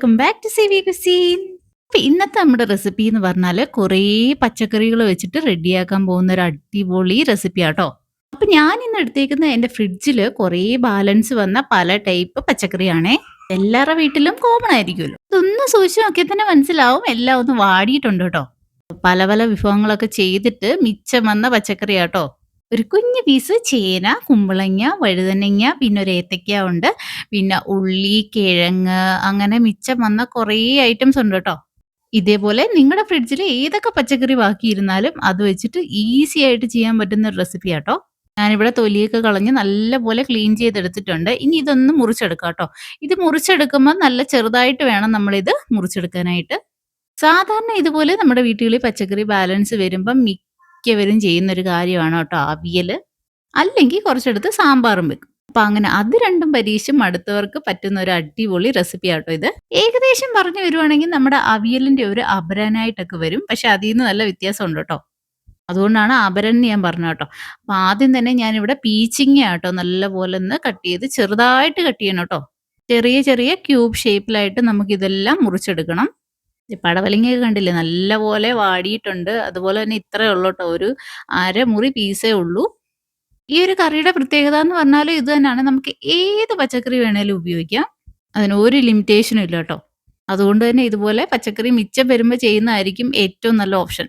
Welcome back to CV cuisine. അപ്പൊ ഇന്നത്തെ നമ്മുടെ റെസിപ്പി എന്ന് പറഞ്ഞാല് കുറേ പച്ചക്കറികൾ വെച്ചിട്ട് റെഡിയാക്കാൻ പോകുന്ന ഒരു അടിപൊളി റെസിപ്പി ആട്ടോ. അപ്പൊ ഞാൻ ഇന്ന് എടുത്തേക്കുന്ന എന്റെ ഫ്രിഡ്ജില് കുറേ ബാലൻസ് വന്ന പല ടൈപ്പ് പച്ചക്കറിയാണേ. എല്ലാവരുടെ വീട്ടിലും കോമൺ ആയിരിക്കുമല്ലോ. ഇതൊന്ന് സൂക്ഷിച്ച് നോക്കിയാൽ തന്നെ മനസ്സിലാവും എല്ലാം ഒന്ന് വാടിയിട്ടുണ്ട് കേട്ടോ. പല പല വിഭവങ്ങളൊക്കെ ചെയ്തിട്ട് മിച്ചം വന്ന പച്ചക്കറിയാട്ടോ. ഒരു കുഞ്ഞു പീസ് ചേന, കുമ്പളങ്ങ, വഴുതനങ്ങ, പിന്നെ ഒരു ഏത്തയ്ക്ക ഉണ്ട്. പിന്നെ ഉള്ളി, കിഴങ്ങ് അങ്ങനെ മിച്ചം വന്ന കുറേ ഐറ്റംസ് ഉണ്ട് കേട്ടോ. ഇതേപോലെ നിങ്ങളുടെ ഫ്രിഡ്ജിൽ ഏതൊക്കെ പച്ചക്കറി ബാക്കിയിരുന്നാലും അത് വെച്ചിട്ട് ഈസി ആയിട്ട് ചെയ്യാൻ പറ്റുന്ന ഒരു റെസിപ്പി ആട്ടോ. ഞാനിവിടെ തൊലിയൊക്കെ കളഞ്ഞ് നല്ലപോലെ ക്ലീൻ ചെയ്തെടുത്തിട്ടുണ്ട്. ഇനി ഇതൊന്ന് മുറിച്ചെടുക്കാം കേട്ടോ. ഇത് മുറിച്ചെടുക്കുമ്പോൾ നല്ല ചെറുതായിട്ട് വേണം നമ്മളിത് മുറിച്ചെടുക്കാനായിട്ട്. സാധാരണ ഇതുപോലെ നമ്മുടെ വീട്ടുകളിൽ പച്ചക്കറി ബാലൻസ് വരുമ്പം മിക്കവരും ചെയ്യുന്നൊരു കാര്യമാണ് കേട്ടോ അവിയല്. അല്ലെങ്കിൽ കുറച്ചെടുത്ത് സാമ്പാറും വെക്കും. അപ്പൊ അങ്ങനെ അത് രണ്ടും പരീക്ഷിച്ച് മടുത്തവർക്ക് പറ്റുന്ന ഒരു അടിപൊളി റെസിപ്പി ആട്ടോ ഇത്. ഏകദേശം പറഞ്ഞു വരുവാണെങ്കിൽ നമ്മുടെ അവിയലിന്റെ ഒരു അപരനായിട്ടൊക്കെ വരും. പക്ഷെ അതിൽ നിന്ന് നല്ല വ്യത്യാസമുണ്ട് കേട്ടോ. അതുകൊണ്ടാണ് അപരൻ എന്ന് ഞാൻ പറഞ്ഞു കേട്ടോ. അപ്പൊ ആദ്യം തന്നെ ഞാനിവിടെ പീച്ചിങ്ങ ആട്ടോ നല്ലപോലെ ഒന്ന് കട്ട് ചെയ്ത് ചെറുതായിട്ട് കട്ട് ചെയ്യണം കേട്ടോ. ചെറിയ ചെറിയ ക്യൂബ് ഷേപ്പിലായിട്ട് നമുക്ക് ഇതെല്ലാം മുറിച്ചെടുക്കണം. പടവലങ്ങയൊക്കെ കണ്ടില്ലേ നല്ലപോലെ വാടിയിട്ടുണ്ട്. അതുപോലെ തന്നെ ഇത്രയേ ഉള്ളൂ കേട്ടോ. ഒരു അരമുറി പീസേ ഉള്ളൂ. ഈ ഒരു കറിയുടെ പ്രത്യേകത എന്ന് പറഞ്ഞാൽ ഇത് തന്നെയാണ്. നമുക്ക് ഏത് പച്ചക്കറി വേണേലും ഉപയോഗിക്കാം. അതിന് ഒരു ലിമിറ്റേഷനും ഇല്ല കേട്ടോ. അതുകൊണ്ട് തന്നെ ഇതുപോലെ പച്ചക്കറി മിച്ചം വരുമ്പോൾ ചെയ്യുന്നതായിരിക്കും ഏറ്റവും നല്ല ഓപ്ഷൻ.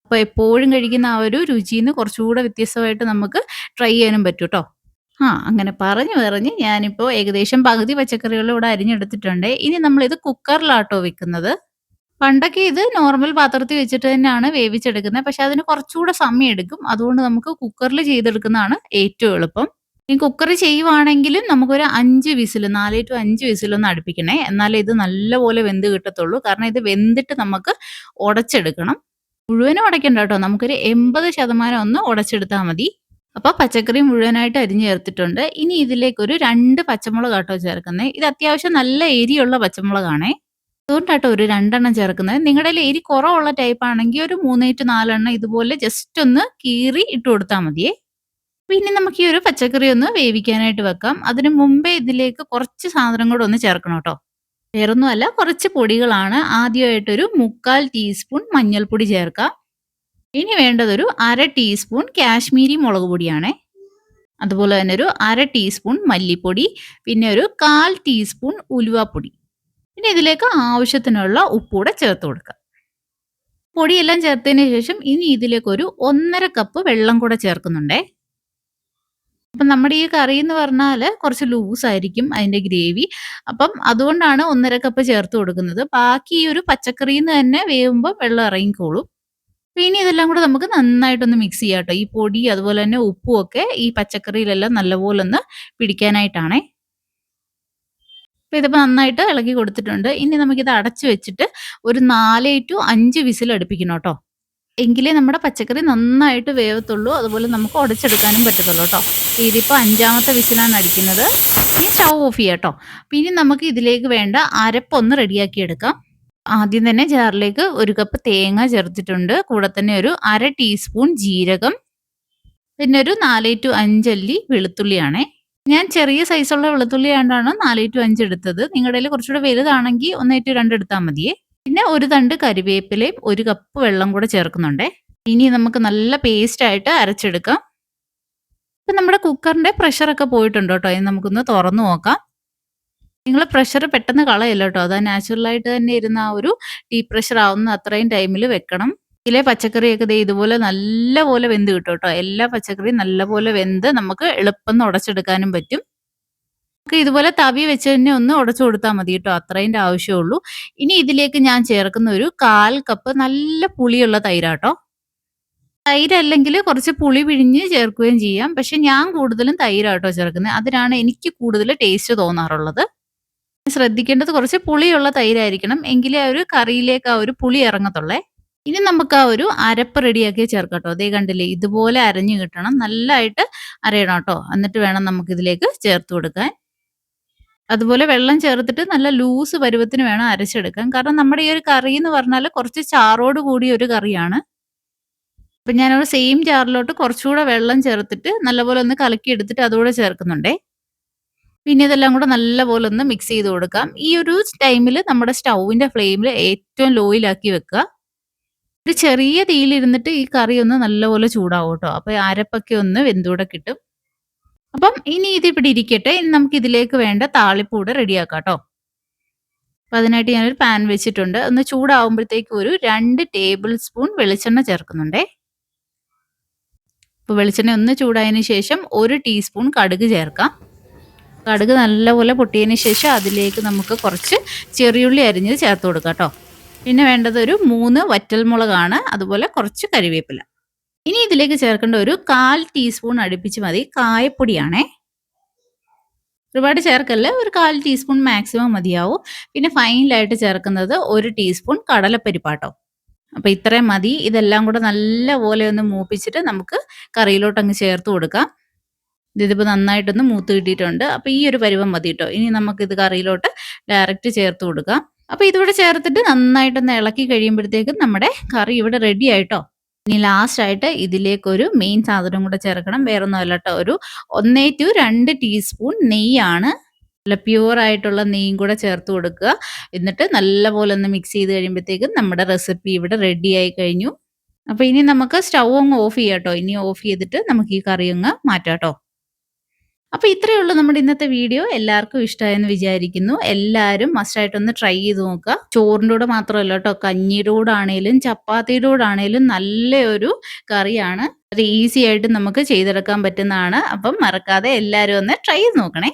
അപ്പോൾ എപ്പോഴും കഴിക്കുന്ന ആ ഒരു രുചിയിൽ നിന്ന് കുറച്ചുകൂടെ വ്യത്യസ്തമായിട്ട് നമുക്ക് ട്രൈ ചെയ്യാനും പറ്റും കേട്ടോ. അങ്ങനെ പറഞ്ഞ് ഞാനിപ്പോൾ ഏകദേശം പകുതി പച്ചക്കറികൾ ഇവിടെ അരിഞ്ഞെടുത്തിട്ടുണ്ട്. ഇനി നമ്മളിത് കുക്കറിലാട്ടോ വെക്കുന്നത്. പണ്ടൊക്കെ ഇത് നോർമൽ പാത്രത്തിൽ വെച്ചിട്ട് തന്നെയാണ് വേവിച്ചെടുക്കുന്നത്. പക്ഷെ അതിന് കുറച്ചുകൂടെ സമയം എടുക്കും. അതുകൊണ്ട് നമുക്ക് കുക്കറിൽ ചെയ്തെടുക്കുന്നതാണ് ഏറ്റവും എളുപ്പം. ഈ കുക്കറിൽ ചെയ്യുവാണെങ്കിലും നമുക്കൊരു 5 വിസിൽ 4 ടു 5 വിസിലൊന്ന് അടുപ്പിക്കണേ. എന്നാലേ ഇത് നല്ലപോലെ വെന്ത് കിട്ടത്തുള്ളൂ. കാരണം ഇത് വെന്തിട്ട് നമുക്ക് ഉടച്ചെടുക്കണം. മുഴുവനും ഉടയ്ക്കണ്ട കേട്ടോ. നമുക്കൊരു 80% ഒന്ന് ഉടച്ചെടുത്താൽ മതി. അപ്പോൾ പച്ചക്കറി മുഴുവനായിട്ട് അരിഞ്ഞ് ചേർത്തിട്ടുണ്ട്. ഇനി ഇതിലേക്കൊരു 2 പച്ചമുളക് കേട്ടോ ചേർക്കുന്നത്. ഇത് അത്യാവശ്യം നല്ല എരിയുള്ള പച്ചമുളകാണേ. അതുകൊണ്ടാട്ടോ ഒരു 2 എണ്ണം ചേർക്കുന്നത്. നിങ്ങളുടെ കയ്യിൽ എരി കുറവുള്ള ടൈപ്പ് ആണെങ്കിൽ ഒരു 3 ടു 4 എണ്ണം ഇതുപോലെ ജസ്റ്റ് ഒന്ന് കീറി ഇട്ട് കൊടുത്താൽ മതിയേ. പിന്നെ നമുക്ക് ഈ ഒരു പച്ചക്കറി ഒന്ന് വേവിക്കാനായിട്ട് വെക്കാം. അതിന് മുമ്പേ ഇതിലേക്ക് കുറച്ച് സാധനം കൂടെ ഒന്ന് ചേർക്കണം കേട്ടോ. വേറൊന്നുമല്ല, കുറച്ച് പൊടികളാണ്. ആദ്യമായിട്ടൊരു 1/4 ടീസ്പൂൺ മഞ്ഞൾപ്പൊടി ചേർക്കാം. ഇനി വേണ്ടതൊരു 1/2 ടീസ്പൂൺ കാശ്മീരി മുളക് പൊടിയാണേ. അതുപോലെ തന്നെ ഒരു 1/2 ടീസ്പൂൺ മല്ലിപ്പൊടി, പിന്നെ ഒരു 1/4 ടീസ്പൂൺ ഉലുവാപ്പൊടി. പിന്നെ ഇതിലേക്ക് ആവശ്യത്തിനുള്ള ഉപ്പൂടെ ചേർത്ത് കൊടുക്കുക. പൊടിയെല്ലാം ചേർത്തതിന് ശേഷം ഇനി ഇതിലേക്ക് ഒരു 1/2 കപ്പ് വെള്ളം കൂടെ ചേർക്കുന്നുണ്ടേ. അപ്പം നമ്മുടെ ഈ കറി എന്ന് പറഞ്ഞാൽ കുറച്ച് ലൂസായിരിക്കും അതിൻ്റെ ഗ്രേവി. അപ്പം അതുകൊണ്ടാണ് 1/2 കപ്പ് ചേർത്ത് കൊടുക്കുന്നത്. ബാക്കി ഈ ഒരു പച്ചക്കറിയിൽ നിന്ന് തന്നെ വേവുമ്പോൾ വെള്ളം ഇറങ്ങിക്കോളും. ഇനി ഇതെല്ലാം കൂടെ നമുക്ക് നന്നായിട്ടൊന്ന് മിക്സ് ചെയ്യാം കേട്ടോ. ഈ പൊടി അതുപോലെ തന്നെ ഉപ്പും ഒക്കെ ഈ പച്ചക്കറിയിലെല്ലാം നല്ലപോലെ ഒന്ന് പിടിക്കാനായിട്ടാണേ. അപ്പോൾ ഇതിപ്പോൾ നന്നായിട്ട് ഇളക്കി കൊടുത്തിട്ടുണ്ട്. ഇനി നമുക്കിത് അടച്ചു വെച്ചിട്ട് ഒരു 4 ടു 5 വിസിൽ അടുപ്പിക്കണം കേട്ടോ. എങ്കിലേ നമ്മുടെ പച്ചക്കറി നന്നായിട്ട് വേവത്തുള്ളൂ. അതുപോലെ നമുക്ക് ഉടച്ചെടുക്കാനും പറ്റത്തുള്ളൂ കേട്ടോ. ഇതിപ്പോൾ 5ാമത്തെ വിസിലാണ് അടിക്കുന്നത്. ഇനി സ്റ്റൗ ഓഫ് ചെയ്യാം കേട്ടോ. പിന്നെ നമുക്ക് ഇതിലേക്ക് വേണ്ട അരപ്പൊന്ന് റെഡിയാക്കി എടുക്കാം. ആദ്യം തന്നെ ജാറിലേക്ക് 1 കപ്പ് തേങ്ങ ചേർത്തിട്ടുണ്ട്. കൂടെ തന്നെ ഒരു 1/2 ടീസ്പൂൺ ജീരകം, പിന്നെ ഒരു 4 ടു 5 അല്ലി വെളുത്തുള്ളിയാണേ. ഞാൻ ചെറിയ സൈസുള്ള വെളുത്തുള്ളി ആയതുകൊണ്ടാണ് 4 ടു 5 എടുത്തത്. നിങ്ങളുടെ കയ്യിൽ കുറച്ചുകൂടെ വലുതാണെങ്കിൽ 1 ടു 2 എടുത്താൽ മതിയേ. പിന്നെ ഒരു തണ്ട് കരിവേപ്പിലയും 1 കപ്പ് വെള്ളം കൂടെ ചേർക്കുന്നുണ്ടേ. ഇനി നമുക്ക് നല്ല പേസ്റ്റ് ആയിട്ട് അരച്ചെടുക്കാം. ഇപ്പം നമ്മുടെ കുക്കറിൻ്റെ പ്രഷറൊക്കെ പോയിട്ടുണ്ട് കേട്ടോ. ഇനി നമുക്കൊന്ന് തുറന്നു നോക്കാം. നിങ്ങൾ പ്രഷർ പെട്ടെന്ന് കളയല്ല കേട്ടോ. അത് നാച്ചുറലായിട്ട് തന്നെ ഇരുന്ന ആ ഒരു ഡീപ് പ്രഷർ ആവുന്ന അത്രയും ടൈമിൽ വെക്കണം. ഇതിലെ പച്ചക്കറിയൊക്കെ ദേ ഇതുപോലെ നല്ലപോലെ വെന്ത് കിട്ടും കേട്ടോ. എല്ലാ പച്ചക്കറിയും നല്ലപോലെ വെന്ത് നമുക്ക് എളുപ്പം ഉടച്ചെടുക്കാനും പറ്റും. നമുക്ക് ഇതുപോലെ തവി വെച്ച് തന്നെ ഒന്ന് ഉടച്ചു കൊടുത്താൽ മതി കേട്ടോ. അത്രേൻ്റെ ആവശ്യമുള്ളൂ. ഇനി ഇതിലേക്ക് ഞാൻ ചേർക്കുന്ന ഒരു 1/4 കപ്പ് നല്ല പുളിയുള്ള തൈരാട്ടോ. തൈര് അല്ലെങ്കിൽ കുറച്ച് പുളി പിഴിഞ്ഞ് ചേർക്കുകയും ചെയ്യാം. പക്ഷെ ഞാൻ കൂടുതലും തൈരാട്ടോ ചേർക്കുന്നത്. അതിനാണ് എനിക്ക് കൂടുതൽ ടേസ്റ്റ് തോന്നാറുള്ളത്. ശ്രദ്ധിക്കേണ്ടത് കുറച്ച് പുളിയുള്ള തൈരായിരിക്കണം. എങ്കിലേ ആ ഒരു കറിയിലേക്ക് ആ ഒരു പുളി ഇറങ്ങത്തുള്ളേ. ഇനി നമുക്ക് ആ ഒരു അരപ്പ് റെഡിയാക്കി ചേർക്കാം കേട്ടോ. അതേ കണ്ടില്ലേ ഇതുപോലെ അരഞ്ഞു കിട്ടണം. നല്ലതായിട്ട് അരയണം കേട്ടോ. എന്നിട്ട് വേണം നമുക്കിതിലേക്ക് ചേർത്ത് കൊടുക്കാൻ. അതുപോലെ വെള്ളം ചേർത്തിട്ട് നല്ല ലൂസ് പരുവത്തിന് വേണം അരച്ചെടുക്കാൻ. കാരണം നമ്മുടെ ഈ ഒരു കറി എന്ന് പറഞ്ഞാൽ കുറച്ച് ചാറോട് കൂടിയ ഒരു കറിയാണ്. അപ്പം ഞാനൊരു സെയിം ജാറിലോട്ട് കുറച്ചുകൂടെ വെള്ളം ചേർത്തിട്ട് നല്ലപോലെ ഒന്ന് കലക്കി എടുത്തിട്ട് അതുകൂടെ ചേർക്കുന്നുണ്ടേ. പിന്നെ ഇതെല്ലാം കൂടെ നല്ലപോലെ ഒന്ന് മിക്സ് ചെയ്ത് കൊടുക്കാം. ഈ ഒരു ടൈമില് നമ്മുടെ സ്റ്റൗവിന്റെ ഫ്ലെയിമില് ഏറ്റവും ലോയിലാക്കി വെക്കുക. ഒരു ചെറിയ തീയിലിരുന്നിട്ട് ഈ കറി ഒന്ന് നല്ലപോലെ ചൂടാവും ട്ടോ. അപ്പൊ അരപ്പൊക്കെ ഒന്ന് വെന്തൂടെ കിട്ടും. അപ്പം ഇനി ഇത് ഇവിടെ ഇരിക്കട്ടെ. ഇനി നമുക്ക് ഇതിലേക്ക് വേണ്ട താളിപ്പ് കൂടെ റെഡിയാക്കാം ട്ടോ. അപ്പൊ അതിനായിട്ട് ഞാനൊരു പാൻ വെച്ചിട്ടുണ്ട്. ഒന്ന് ചൂടാവുമ്പോഴത്തേക്ക് ഒരു 2 ടേബിൾ സ്പൂൺ വെളിച്ചെണ്ണ ചേർക്കുന്നുണ്ടേ. അപ്പൊ വെളിച്ചെണ്ണ ഒന്ന് ചൂടായതിന് ശേഷം 1 ടീസ്പൂൺ കടുക് ചേർക്കാം. കടുക് നല്ലപോലെ പൊട്ടിയതിന് ശേഷം അതിലേക്ക് നമുക്ക് കുറച്ച് ചെറിയുള്ളി അരിഞ്ഞത് ചേർത്ത് കൊടുക്കാം ട്ടോ. പിന്നെ വേണ്ടത് ഒരു 3 വറ്റൽമുളകാണ്. അതുപോലെ കുറച്ച് കരിവേപ്പില. ഇനി ഇതിലേക്ക് ചേർക്കേണ്ട ഒരു 1/4 ടീസ്പൂൺ അടുപ്പിച്ച് മതി കായപ്പൊടിയാണേ. ഒരുപാട് ചേർക്കല്ല. ഒരു 1/4 ടീസ്പൂൺ മാക്സിമം മതിയാവും. പിന്നെ ഫൈനലായിട്ട് ചേർക്കുന്നത് 1 ടീസ്പൂൺ കടലപ്പരിപ്പാട്ടോ. അപ്പൊ ഇത്രയും മതി. ഇതെല്ലാം കൂടെ നല്ലപോലെ ഒന്ന് മൂപ്പിച്ചിട്ട് നമുക്ക് കറിയിലോട്ടങ്ങ് ചേർത്ത് കൊടുക്കാം. ഇതിപ്പോ നന്നായിട്ടൊന്ന് മൂത്ത് കിട്ടിയിട്ടുണ്ട്. അപ്പൊ ഈ ഒരു പരുവം മതി ട്ടോ. ഇനി നമുക്കിത് കറിയിലോട്ട് ഡയറക്റ്റ് ചേർത്ത് കൊടുക്കാം. അപ്പൊ ഇതിവിടെ ചേർത്തിട്ട് നന്നായിട്ടൊന്ന് ഇളക്കി കഴിയുമ്പോഴത്തേക്കും നമ്മുടെ കറി ഇവിടെ റെഡി ആയിട്ടോ. ഇനി ലാസ്റ്റ് ആയിട്ട് ഇതിലേക്കൊരു മെയിൻ സാധനം കൂടെ ചേർക്കണം. വേറൊന്നുമല്ല ട്ടോ. ഒരു 1 ടു 2 ടീസ്പൂൺ നെയ്യാണ്. നല്ല പ്യൂർ ആയിട്ടുള്ള നെയ്യും കൂടെ ചേർത്ത് കൊടുക്കുക. എന്നിട്ട് നല്ലപോലെ ഒന്ന് മിക്സ് ചെയ്ത് കഴിയുമ്പോഴത്തേക്കും നമ്മുടെ റെസിപ്പി ഇവിടെ റെഡി ആയി കഴിഞ്ഞു. അപ്പൊ ഇനി നമുക്ക് സ്റ്റൗ അങ്ങ് ഓഫ് ചെയ്യാം ട്ടോ. ഇനി ഓഫ് ചെയ്തിട്ട് നമുക്ക് ഈ കറി അങ്ങ് മാറ്റാം ട്ടോ. അപ്പൊ ഇത്രയേ ഉള്ളൂ നമ്മുടെ ഇന്നത്തെ വീഡിയോ. എല്ലാവർക്കും ഇഷ്ടമായെന്ന് വിചാരിക്കുന്നു. എല്ലാവരും മസ്റ്റായിട്ടൊന്ന് ട്രൈ ചെയ്ത് നോക്കുക. ചോറിൻ്റെ കൂടെ മാത്രമല്ല കേട്ടോ, കഞ്ഞിയുടെ കൂടെ ആണേലും ചപ്പാത്തിയുടെ കൂടെ ആണേലും നല്ലൊരു കറിയാണ്. അത് ഈസി ആയിട്ട് നമുക്ക് ചെയ്തെടുക്കാൻ പറ്റുന്നതാണ്. അപ്പം മറക്കാതെ എല്ലാവരും ഒന്ന് ട്രൈ ചെയ്ത് നോക്കണേ.